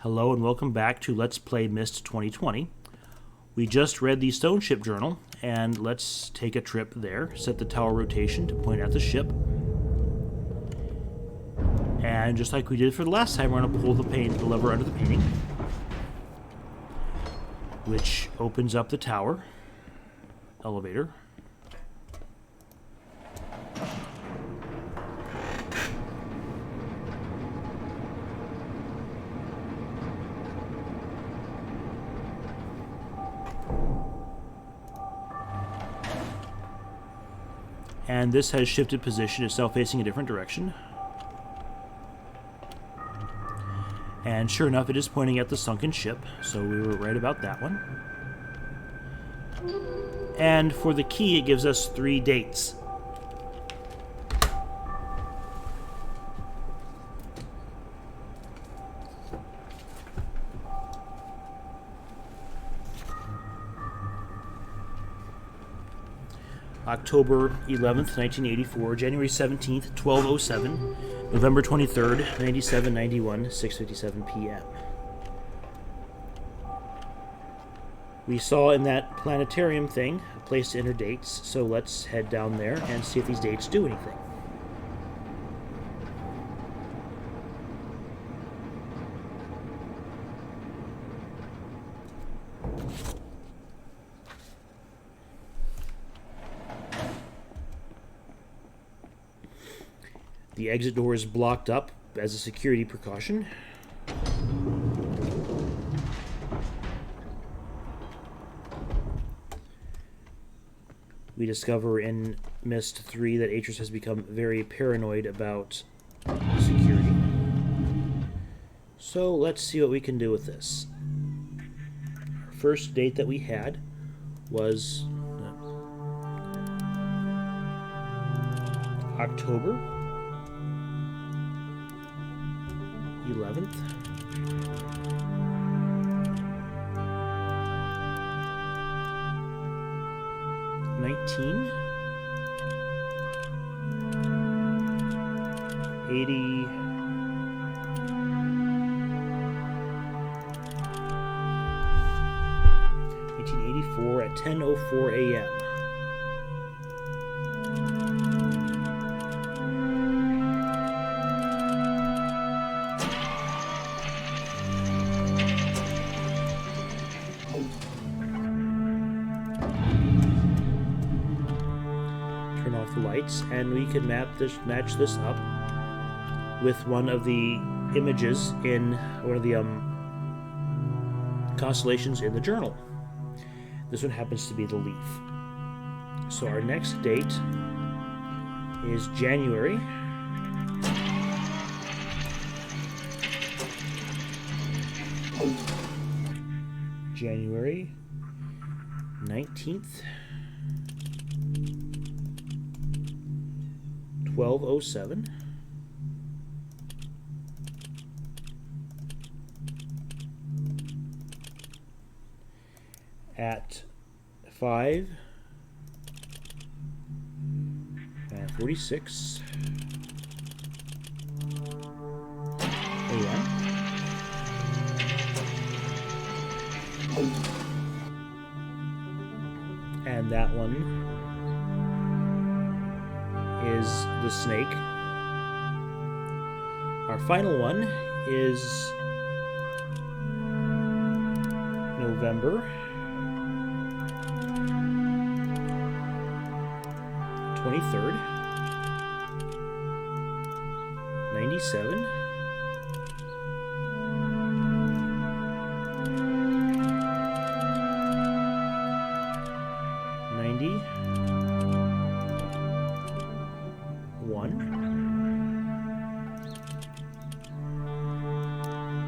Hello and welcome back to Let's Play Myst 2020. We just read the Stoneship journal, and let's take a trip there. Set the tower rotation to point at the ship. And just like we did for the last time, we're going to pull the lever under the painting, which opens up the tower elevator. And this has shifted position, it's now facing a different direction. And sure enough, it is pointing at the sunken ship, so we were right about that one. And for the key, it gives us 3 dates. October 11th, 1984, January 17th, 1207, November 23rd, 9791, 6:57 p.m. We saw in that planetarium thing a place to enter dates, so let's head down there and see if these dates do anything. The exit door is blocked up as a security precaution. We discover in Myst 3 that Achenar has become very paranoid about security. So let's see what we can do with this. Our first date that we had was October 11th. $19.80. $1884 at 10:04 a.m. Turn off the lights, and we can match this up with one of the images in one of the constellations in the journal. This one happens to be the leaf. So our next date is January 19th, 1207. At 5:46 a.m. And that one is the snake. Our final one is November 23rd, 97.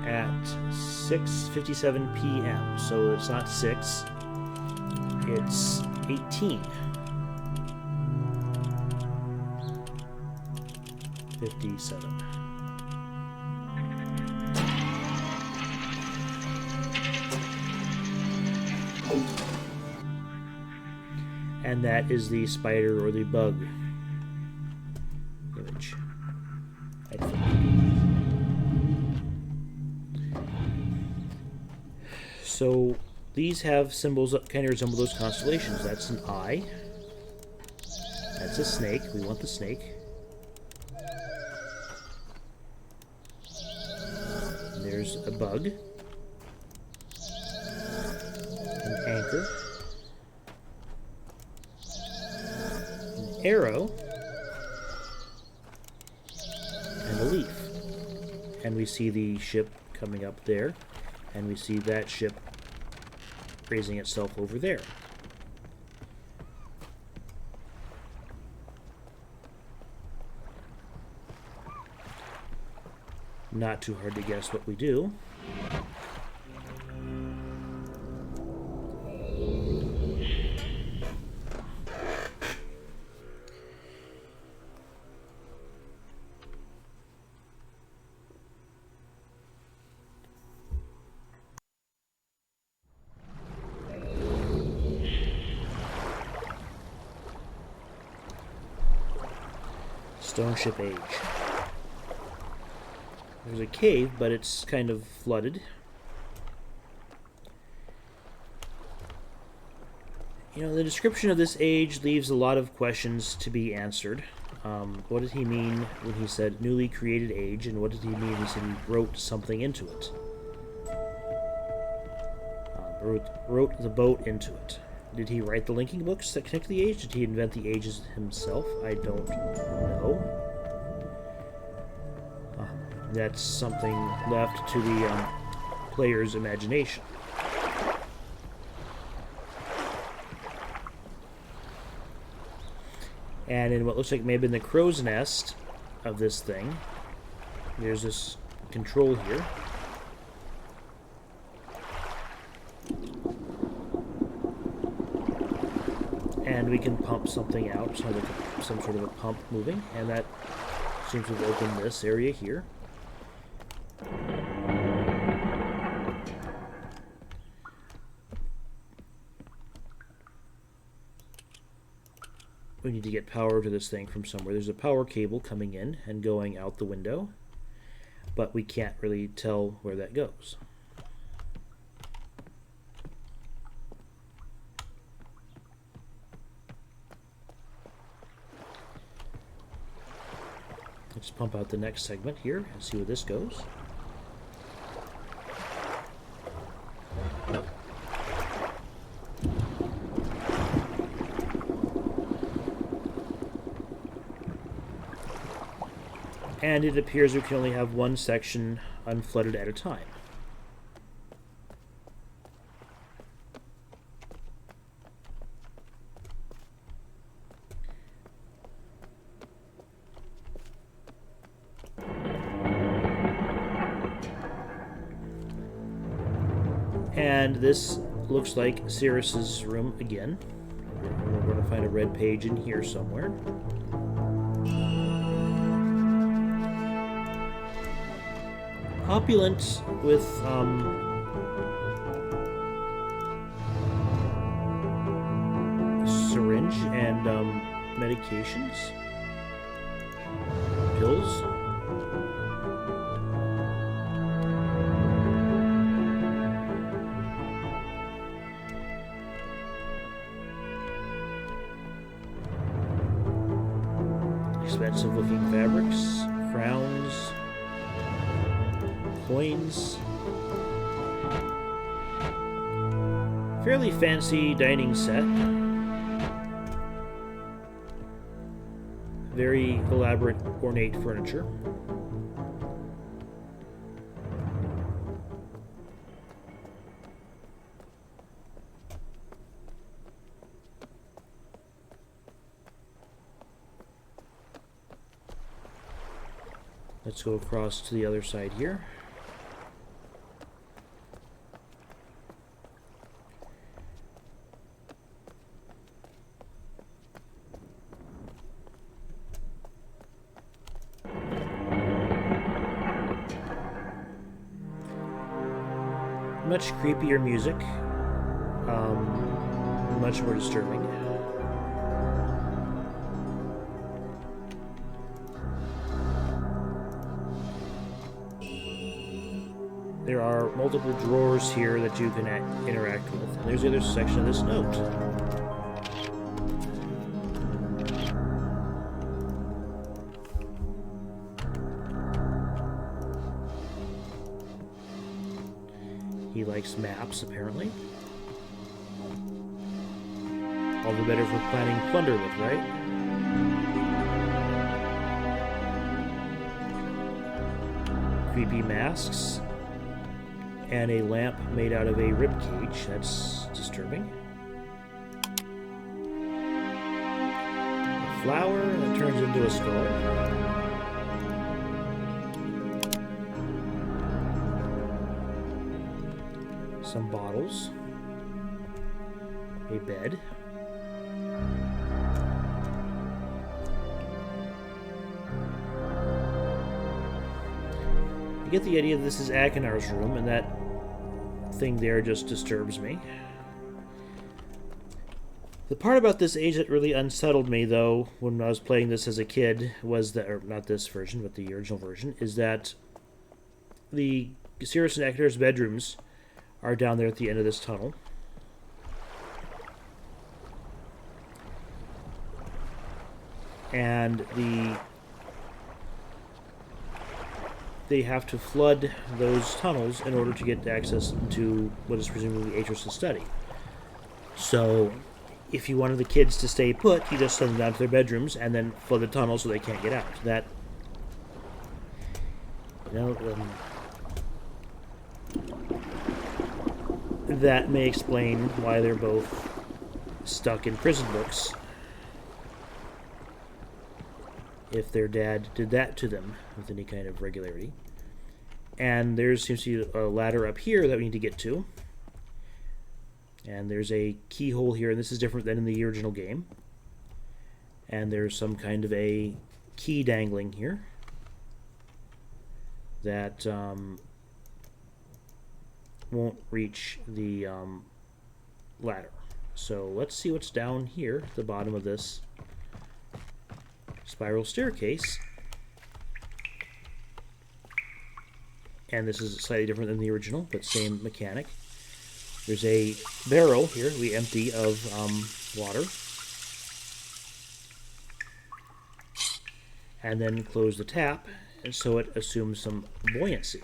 At 6:57 p.m. So it's not 6, it's 18:57. And that is the spider or the bug image, I think. So these have symbols that kind of resemble those constellations. That's an eye. That's a snake. We want the snake. And there's a bug. An anchor. An arrow. And a leaf. And we see the ship coming up there. And we see that ship raising itself over there. Not too hard to guess what we do. Stoneship age. There's a cave, but it's kind of flooded. You know, the description of this age leaves a lot of questions to be answered. What did he mean when he said newly created age, and what did he mean when he said he wrote something into it? Wrote the boat into it. Did he write the linking books that connect the age? Did he invent the ages himself? I don't know. That's something left to the player's imagination. And in what looks like maybe in the crow's nest of this thing, there's this control here. And we can pump something out, so like some sort of a pump moving, and that seems to have opened this area here. We need to get power to this thing from somewhere. There's a power cable coming in and going out the window, but we can't really tell where that goes. Let's pump out the next segment here and see where this goes. And it appears we can only have one section unflooded at a time. And this looks like Sirrus's room again. We're going to find a red page in here somewhere. Opulent with syringe and medications, pills. Expensive looking fabrics, crowns, coins. Fairly fancy dining set. Very elaborate, ornate furniture. Let's go across to the other side here. Much creepier music, much more disturbing. there are multiple drawers here that you can interact with. And there's the other section of this note. He likes maps, apparently. All the better for planning plunder with, right? Creepy masks. And a lamp made out of a rib cage. That's disturbing. A flower that turns into a skull. Some bottles. A bed. You get the idea that this is Achenar's room, and that thing there just disturbs me. The part about this age that really unsettled me, though, when I was playing this as a kid, was that, or not this version, but the original version, is that the Sirrus and Achenar's bedrooms are down there at the end of this tunnel. And they have to flood those tunnels in order to get access to what is presumably Achenar' study. So, if you wanted the kids to stay put, you just send them down to their bedrooms and then flood the tunnel so they can't get out. That, you know, that may explain why they're both stuck in prison books. If their dad did that to them with any kind of regularity. And there seems to be a ladder up here that we need to get to. And there's a keyhole here, and this is different than in the original game. And there's some kind of a key dangling here that won't reach the ladder. So let's see what's down here at the bottom of this spiral staircase. And this is slightly different than the original, but same mechanic. There's a barrel here we empty of water. And then close the tap, and so it assumes some buoyancy.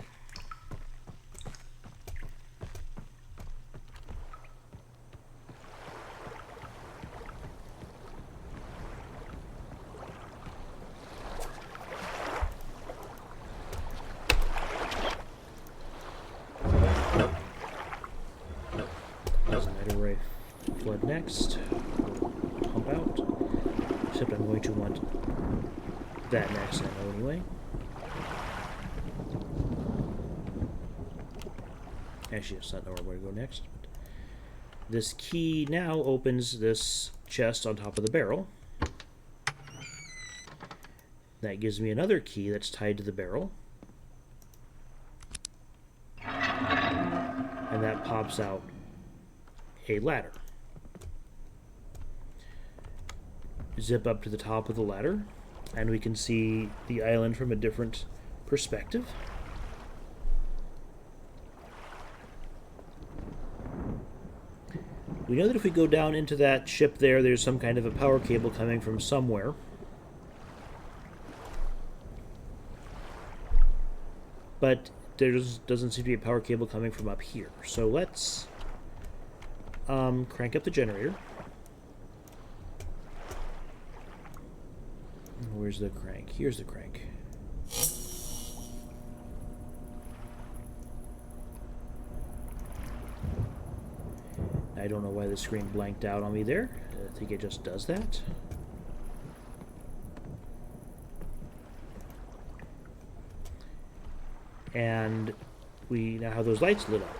Next, pump out. Except I'm going to want that next, I know anyway. Actually, it's not where to go next. But this key now opens this chest on top of the barrel. That gives me another key that's tied to the barrel. And that pops out a ladder. Zip up to the top of the ladder, and we can see the island from a different perspective. We know that if we go down into that ship there's some kind of a power cable coming from somewhere. But there doesn't seem to be a power cable coming from up here. So let's crank up the generator. Where's the crank? Here's the crank. I don't know why the screen blanked out on me there. I think it just does that. And we now have those lights lit up.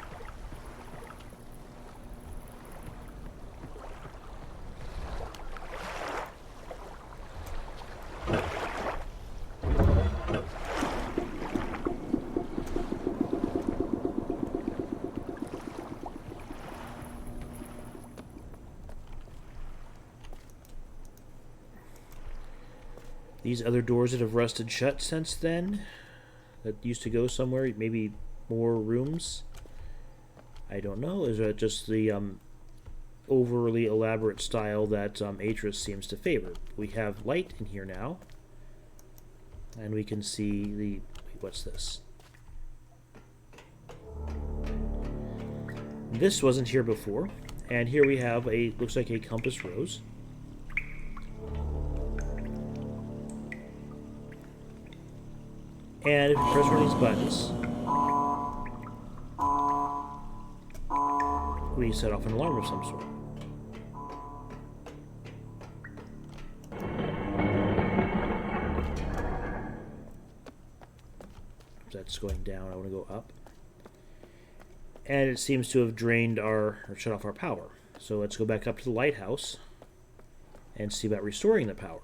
These other doors that have rusted shut since then, that used to go somewhere, maybe more rooms? I don't know. Is that just the overly elaborate style that Achenar seems to favor? We have light in here now, and we can see the... What's this? This wasn't here before, and here we have a, looks like a compass rose. And if you press one of these buttons, we set off an alarm of some sort. That's going down. I want to go up. And it seems to have drained our, or shut off our power. So let's go back up to the lighthouse and see about restoring the power.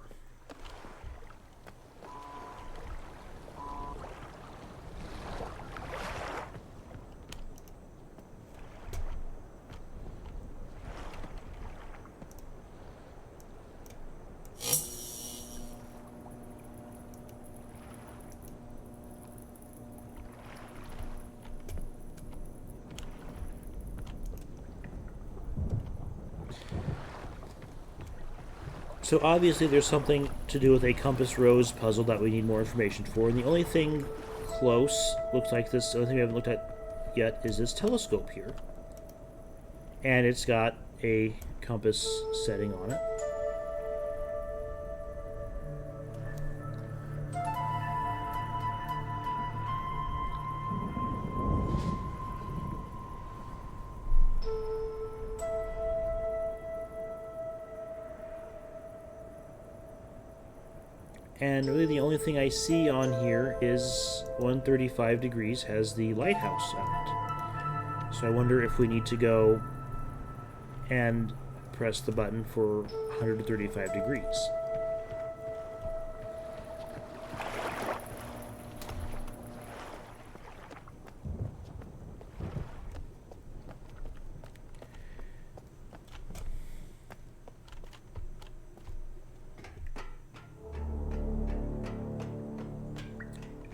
So obviously there's something to do with a compass rose puzzle that we need more information for, and the only thing close, looks like this, the only thing we haven't looked at yet is this telescope here. And it's got a compass setting on it. And really the only thing I see on here is 135 degrees has the lighthouse on it. So I wonder if we need to go and press the button for 135 degrees.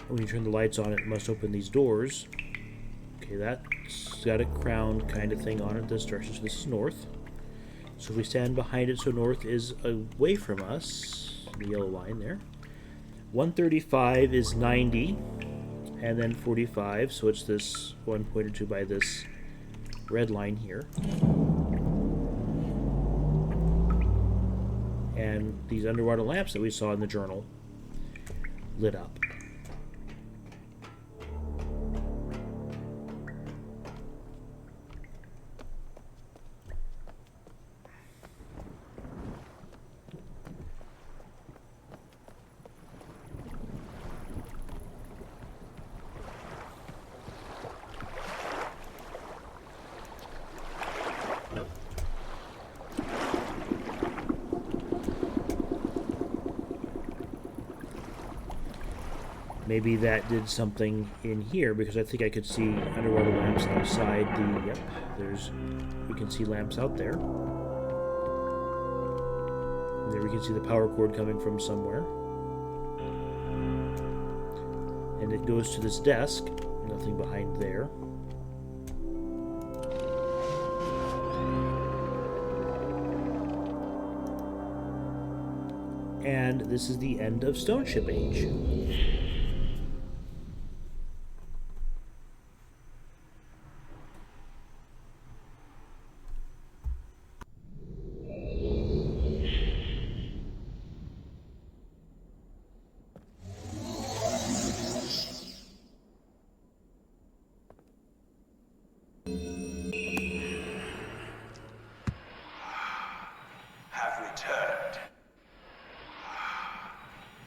When you turn the lights on, it must open these doors. Okay, that's got a crown kind of thing on it. This direction, so this is north. So if we stand behind it, so north is away from us, the yellow line there. 135 is 90, and then 45, so it's this one pointed to by this red line here. And these underwater lamps that we saw in the journal lit up. Maybe that did something in here, because I think I could see underwater lamps outside the... Yep, we can see lamps out there. And there we can see the power cord coming from somewhere. And it goes to this desk. Nothing behind there. And this is the end of Stoneship Age.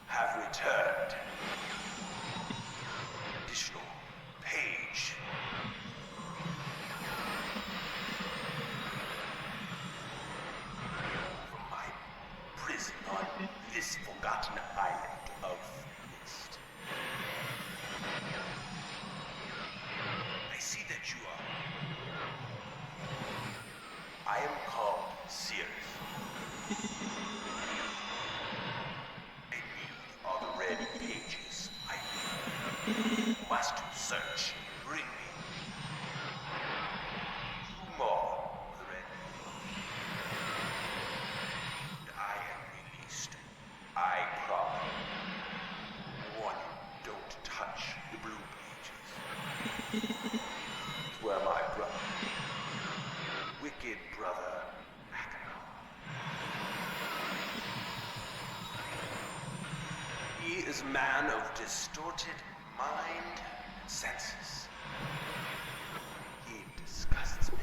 Have returned. this man of distorted mind and senses. He disgusts me.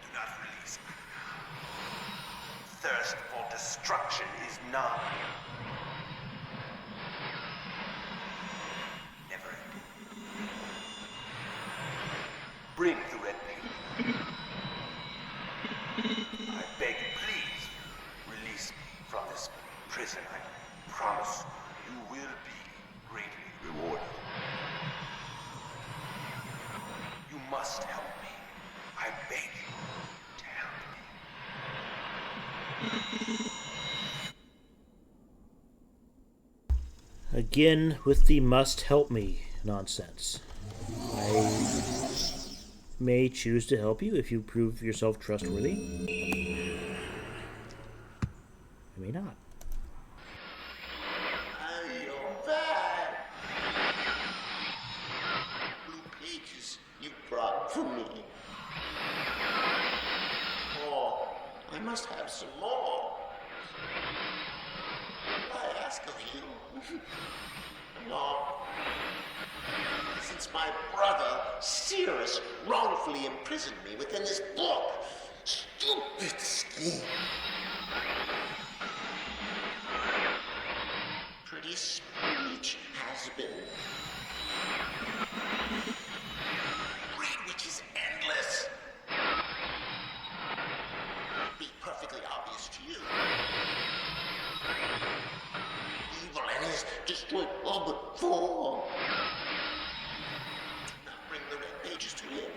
Do not release me. Thirst for destruction is nigh. Never ending. Bring the red paper. I beg you, please, release me from this prison. I promise you will be greatly rewarded. You must help me. I beg you to help me. Again with the must help me nonsense. I may choose to help you if you prove yourself trustworthy. I may not. You're back. Blue pages you brought for me. Oh, I must have some more. I ask of you. No. Since my brother, Sirrus, wrongfully imprisoned me within this book. Stupid scheme. Pretty speech has been. Read which is endless. Be perfectly obvious to you. Evil and his destroyed all but four. Now bring the red pages to him.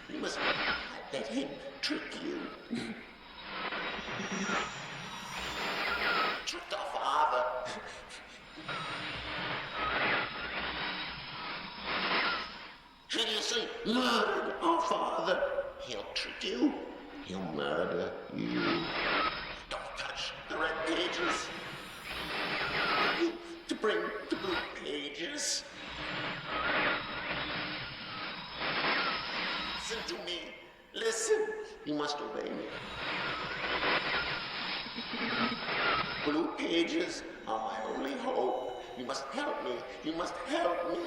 You must let him trick you. Tricked our father. Hideously murdered our father. He'll trick you. He'll murder you. Don't touch the red pages. You to bring the blue pages. Listen to me. Listen. You must obey me. Blue pages are my only hope. You must help me. You must help me.